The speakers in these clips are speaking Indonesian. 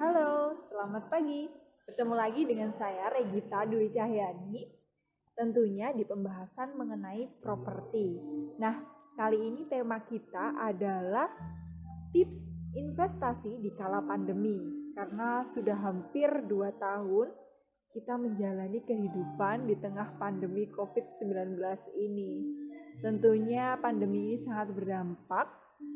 Halo, selamat pagi. Bertemu lagi dengan saya Regita Dwi Cahyani, tentunya di pembahasan mengenai properti. Nah, kali ini tema kita adalah tips investasi di kala pandemi. Karena sudah hampir 2 tahun kita menjalani kehidupan di tengah pandemi COVID-19 ini. Tentunya pandemi ini sangat berdampak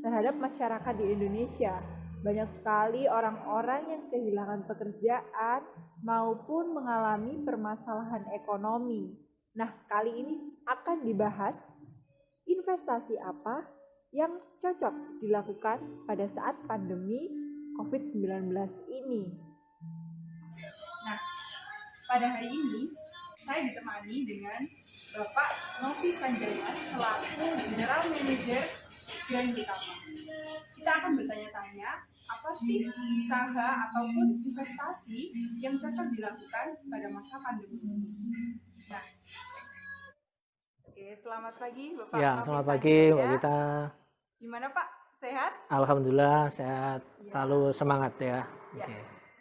terhadap masyarakat di Indonesia. Banyak sekali orang-orang yang kehilangan pekerjaan maupun mengalami permasalahan ekonomi. Nah, kali ini akan dibahas investasi apa yang cocok dilakukan pada saat pandemi COVID-19 ini. Nah, pada hari ini saya ditemani dengan Bapak Novi Sanjaya selaku General Manager Grand Utama. Kita akan bertanya-tanya apa sih usaha ataupun investasi yang cocok dilakukan pada masa pandemi ini. Nah, oke, selamat pagi Bapak. Ya, Novi selamat pagi Sanjaya. Mbak Gita. Gimana Pak? Sehat? Alhamdulillah sehat, selalu semangat ya. Ya. Oke.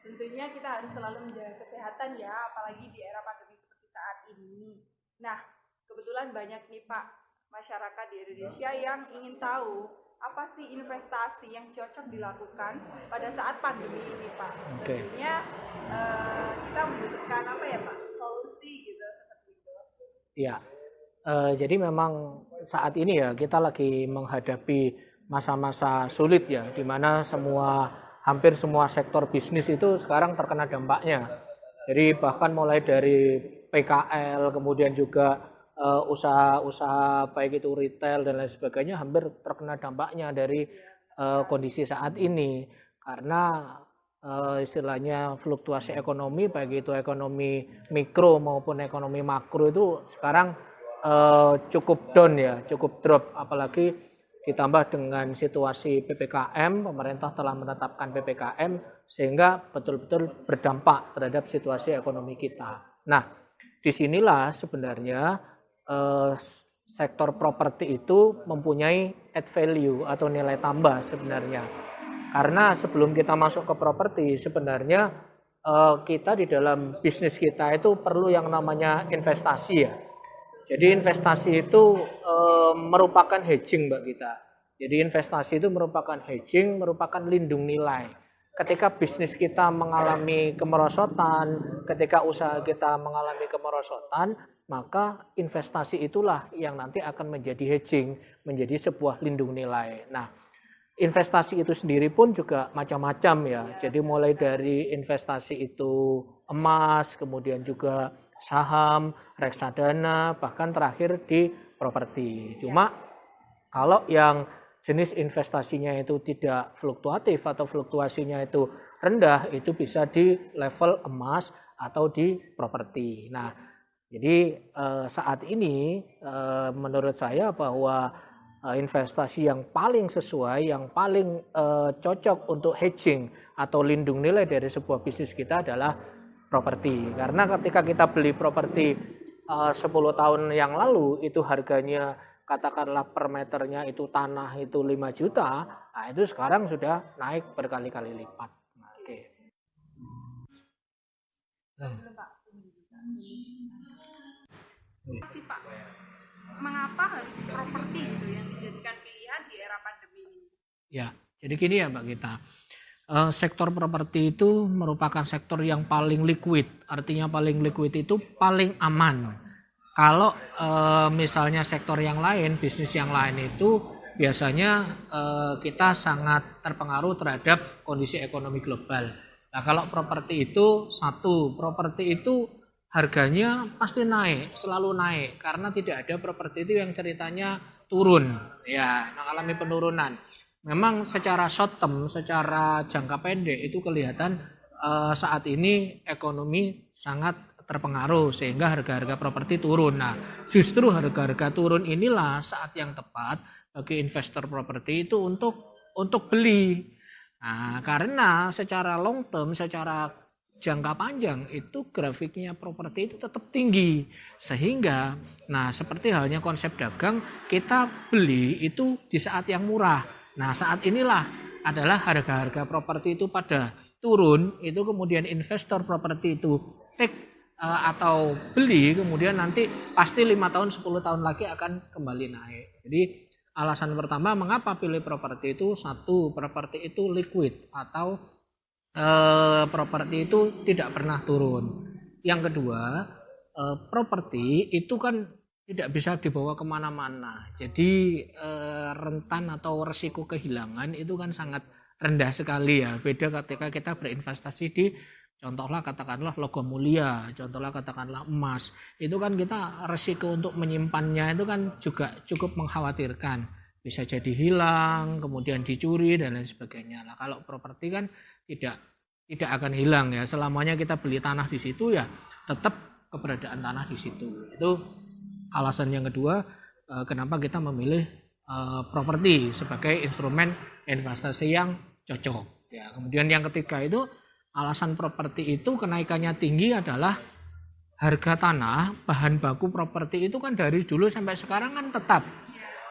Tentunya kita harus selalu menjaga kesehatan ya, apalagi di era pandemi seperti saat ini. Nah, kebetulan banyak nih Pak masyarakat di Indonesia yang ingin tahu apa sih investasi yang cocok dilakukan pada saat pandemi ini Pak. Oke. Tentunya kita membutuhkan apa ya Pak? Solusi gitu seperti itu. Ya, jadi memang saat ini ya kita lagi menghadapi masa-masa sulit ya, di mana hampir semua sektor bisnis itu sekarang terkena dampaknya. Jadi bahkan mulai dari PKL, kemudian juga usaha-usaha baik itu retail dan lain sebagainya hampir terkena dampaknya dari kondisi saat ini, karena istilahnya fluktuasi ekonomi baik itu ekonomi mikro maupun ekonomi makro itu sekarang cukup down ya, cukup drop, apalagi ditambah dengan situasi PPKM, pemerintah telah menetapkan PPKM sehingga betul-betul berdampak terhadap situasi ekonomi kita. Nah, disinilah sebenarnya sektor properti itu mempunyai add value atau nilai tambah sebenarnya. Karena sebelum kita masuk ke properti, sebenarnya kita di dalam bisnis kita itu perlu yang namanya investasi ya. Jadi investasi itu merupakan hedging Mbak Gita. Jadi investasi itu merupakan hedging, merupakan lindung nilai. Ketika bisnis kita mengalami kemerosotan, ketika usaha kita mengalami kemerosotan, maka investasi itulah yang nanti akan menjadi hedging, menjadi sebuah lindung nilai. Nah, investasi itu sendiri pun juga macam-macam ya. Jadi mulai dari investasi itu emas, kemudian juga saham, reksadana, bahkan terakhir di properti. Cuma kalau yang jenis investasinya itu tidak fluktuatif atau fluktuasinya itu rendah, itu bisa di level emas atau di properti. Nah, jadi saat ini menurut saya bahwa investasi yang paling sesuai, yang paling cocok untuk hedging atau lindung nilai dari sebuah bisnis kita adalah properti. Karena ketika kita beli properti 10 tahun yang lalu itu harganya katakanlah per meternya itu tanah itu 5 juta, nah itu sekarang sudah naik berkali-kali lipat. Nah, oke. Apa sih Pak? Mengapa harus properti gitu yang dijadikan pilihan di era pandemi ini? Ya, jadi gini ya Mbak Gita. Sektor properti itu merupakan sektor yang paling liquid. Artinya paling liquid itu paling aman. Kalau misalnya sektor yang lain, bisnis yang lain itu biasanya kita sangat terpengaruh terhadap kondisi ekonomi global. Nah, kalau properti itu properti itu harganya pasti naik, selalu naik, karena tidak ada properti itu yang ceritanya turun, ya, mengalami penurunan. memang secara short term, secara jangka pendek itu kelihatan saat ini ekonomi sangat terpengaruh sehingga harga-harga properti turun. Nah, justru harga-harga turun inilah saat yang tepat bagi investor properti itu untuk beli. Nah, karena secara long term, secara jangka panjang itu grafiknya properti itu tetap tinggi. Sehingga, nah seperti halnya konsep dagang, kita beli itu di saat yang murah. Nah, saat inilah adalah harga-harga properti itu pada turun, itu kemudian investor properti itu take atau beli, kemudian nanti pasti 5 tahun 10 tahun lagi akan kembali naik. Jadi alasan pertama mengapa pilih properti itu, satu, properti itu liquid atau properti itu tidak pernah turun. Yang kedua, properti itu kan tidak bisa dibawa kemana-mana. Jadi rentan atau resiko kehilangan itu kan sangat rendah sekali ya. Beda ketika kita berinvestasi di contohlah katakanlah logam mulia, contohlah katakanlah emas. Itu kan kita resiko untuk menyimpannya itu kan juga cukup mengkhawatirkan. Bisa jadi hilang, kemudian dicuri dan lain sebagainya. Nah, kalau properti kan tidak akan hilang ya. Selamanya kita beli tanah di situ ya tetap keberadaan tanah di situ. Itu alasan yang kedua kenapa kita memilih properti sebagai instrumen investasi yang cocok. Ya, kemudian yang ketiga itu alasan properti itu kenaikannya tinggi adalah harga tanah, bahan baku properti itu kan dari dulu sampai sekarang kan tetap.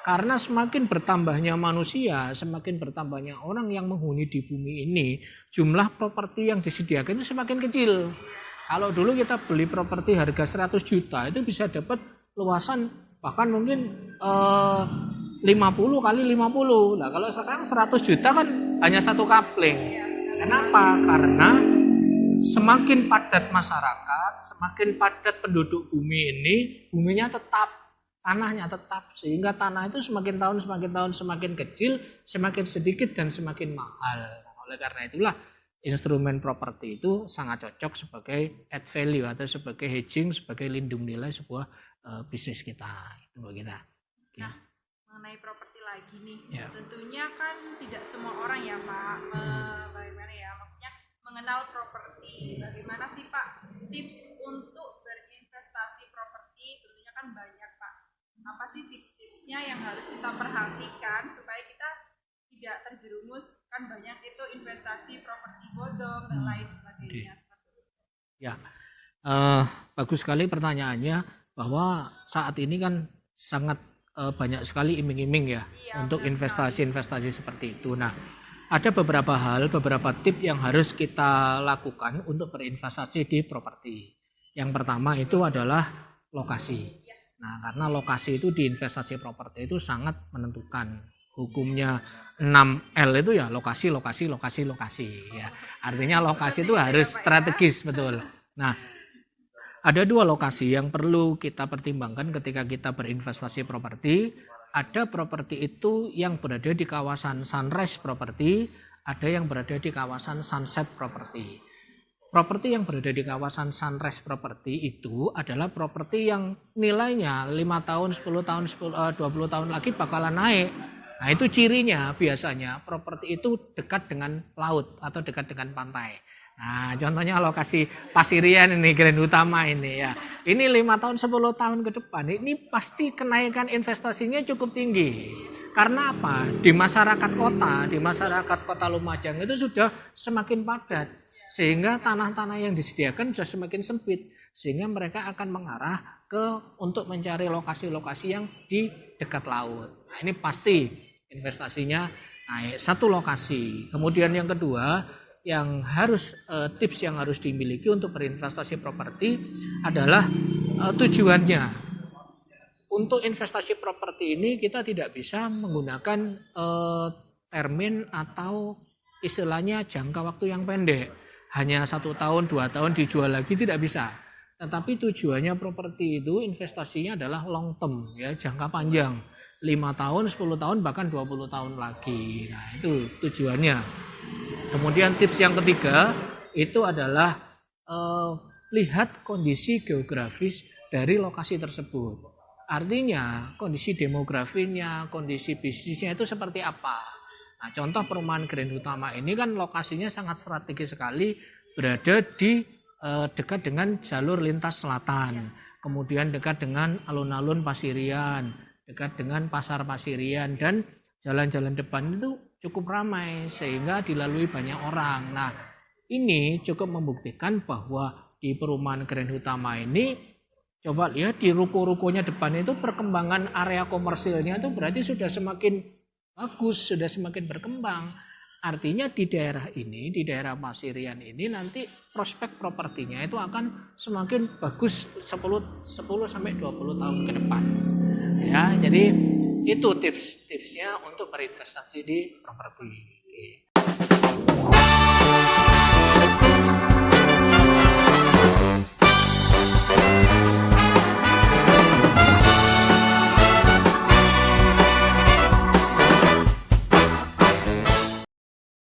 Karena semakin bertambahnya manusia, semakin bertambahnya orang yang menghuni di bumi ini, jumlah properti yang disediakan itu semakin kecil. Kalau dulu kita beli properti harga 100 juta itu bisa dapat luasan bahkan mungkin 50 kali 50. Nah, kalau sekarang 100 juta kan hanya satu kapling. Kenapa? Karena semakin padat masyarakat, semakin padat penduduk bumi ini, buminya tetap, tanahnya tetap. Sehingga tanah itu semakin tahun semakin kecil, semakin sedikit dan semakin mahal. Oleh karena itulah instrumen properti itu sangat cocok sebagai add value atau sebagai hedging, sebagai lindung nilai sebuah bisnis kita. Itu bagi kita. Nah, mengenai properti lagi nih, ya. Tentunya kan tidak semua orang ya Pak, bagaimana ya, maksudnya mengenal properti. Bagaimana sih Pak tips untuk berinvestasi properti? Tentunya kan banyak Pak. Apa sih tips-tipsnya yang harus kita perhatikan supaya kita tidak terjerumus, kan banyak itu investasi properti bodong dan lain sebagainya. Ya, bagus sekali pertanyaannya, bahwa saat ini kan sangat banyak sekali iming-iming ya untuk investasi-investasi seperti itu. Nah, ada beberapa hal, beberapa tip yang harus kita lakukan untuk berinvestasi di properti. Yang pertama itu adalah lokasi. Nah, karena lokasi itu di investasi properti itu sangat menentukan. Hukumnya 6L itu ya lokasi ya. Artinya lokasi itu harus strategis, betul. Nah, ada dua lokasi yang perlu kita pertimbangkan ketika kita berinvestasi properti. Ada properti itu yang berada di kawasan sunrise properti, ada yang berada di kawasan sunset properti. Properti yang berada di kawasan sunrise properti itu adalah properti yang nilainya 5 tahun, 10 tahun, 20 tahun lagi bakalan naik. Nah, itu cirinya biasanya properti itu dekat dengan laut atau dekat dengan pantai. Nah, contohnya lokasi Pasirian ini, Grand Utama ini ya. Ini 5 tahun, 10 tahun ke depan, ini pasti kenaikan investasinya cukup tinggi. Karena apa? Di masyarakat kota Lumajang itu sudah semakin padat. Sehingga tanah-tanah yang disediakan sudah semakin sempit. Sehingga mereka akan mengarah untuk mencari lokasi-lokasi yang di dekat laut. Nah, ini pasti investasinya naik. Satu lokasi. Kemudian yang kedua, yang harus tips yang harus dimiliki untuk berinvestasi properti adalah tujuannya. Untuk investasi properti ini kita tidak bisa menggunakan termin atau istilahnya jangka waktu yang pendek. Hanya 1 tahun, 2 tahun dijual lagi tidak bisa. Tetapi tujuannya properti itu investasinya adalah long term ya, jangka panjang. 5 tahun, 10 tahun, bahkan 20 tahun lagi. Nah, itu tujuannya. Kemudian tips yang ketiga itu adalah lihat kondisi geografis dari lokasi tersebut. Artinya kondisi demografinya, kondisi bisnisnya itu seperti apa. Nah, contoh perumahan Grand Utama ini kan lokasinya sangat strategis sekali, berada di dekat dengan jalur lintas selatan, kemudian dekat dengan alun-alun Pasirian, dekat dengan pasar Pasirian, dan jalan-jalan depan itu cukup ramai sehingga dilalui banyak orang. Nah, ini cukup membuktikan bahwa di perumahan Grand Utama ini, coba lihat di ruko-rukonya depan itu perkembangan area komersilnya itu berarti sudah semakin bagus, sudah semakin berkembang. Artinya di daerah ini, di daerah Pasirian ini nanti prospek propertinya itu akan semakin bagus 10 sampai 20 tahun ke depan. Ya, jadi itu tips-tipsnya untuk berinvestasi di properti.